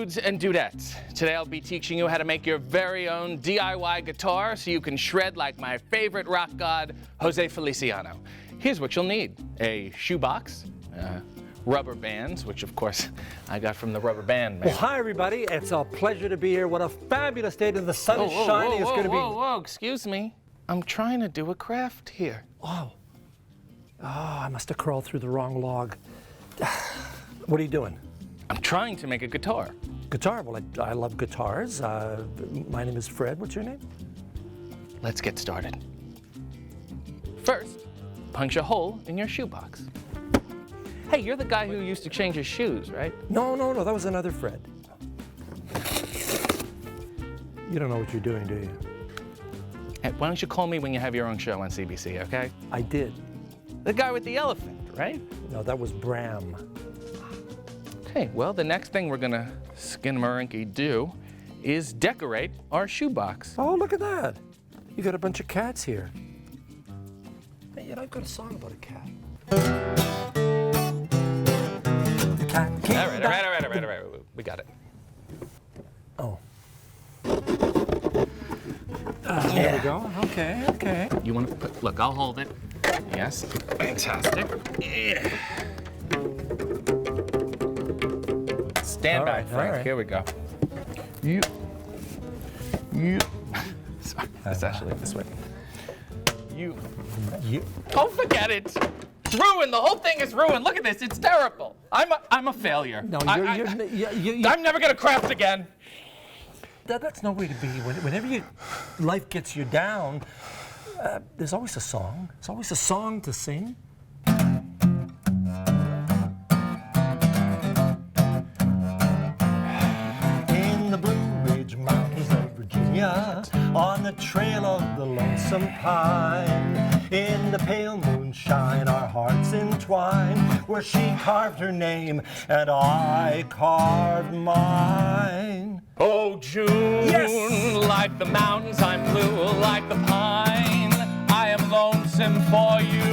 dudes and dudettes. Today I'll be teaching you how to make your very own DIY guitar so you can shred like my favorite rock god, Jose Feliciano. Here's what you'll need: a shoebox, rubber bands, which of course I got from the rubber band man. Well, hi everybody, it's a pleasure to be here. What a fabulous day, the sun is shining. It's going to be... Whoa, excuse me. I'm trying to do a craft here. Oh, I must have crawled through the wrong log. What are you doing? I'm trying to make a guitar. Guitar? Well, I love guitars. My name is Fred. What's your name? Let's get started. First, punch a hole in your shoebox. Hey, you're the guy who used to change his shoes, right? No, that was another Fred. You don't know what you're doing, do you? Hey, why don't you call me when you have your own show on CBC, okay? I did. The guy with the elephant, right? No, that was Bram. Okay, well, the next thing we're gonna skinamarinky do is decorate our shoebox. Oh, look at that. You got a bunch of cats here. Hey, you know, I've got a song about a cat. The cat came All right. We got it. Oh. There we go. Okay. You want to put, look, I'll hold it. Yes, fantastic. Yeah. Stand by, Frank. All right. Here we go. You. Sorry, it's actually this way. You. Oh, forget it. It's ruined. The whole thing is ruined. Look at this. It's terrible. I'm a failure. No, I'm never gonna craft again. That's no way to be. Whenever life gets you down, there's always a song. There's always a song to sing. In the Blue Ridge Mountains of Virginia, on the trail of the lonesome pine, in the pale moonshine our hearts entwine, where she carved her name and I carved mine. Oh, June, yes! Like the mountains, I'm blue like the pine. I am lonesome for you.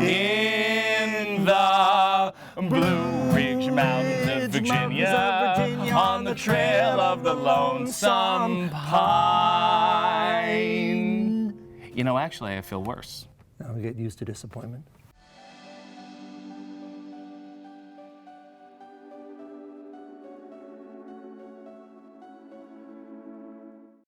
In the Blue Ridge Mountains of Virginia, on the trail of the lonesome pine. You know, actually, I feel worse. I'll get used to disappointment.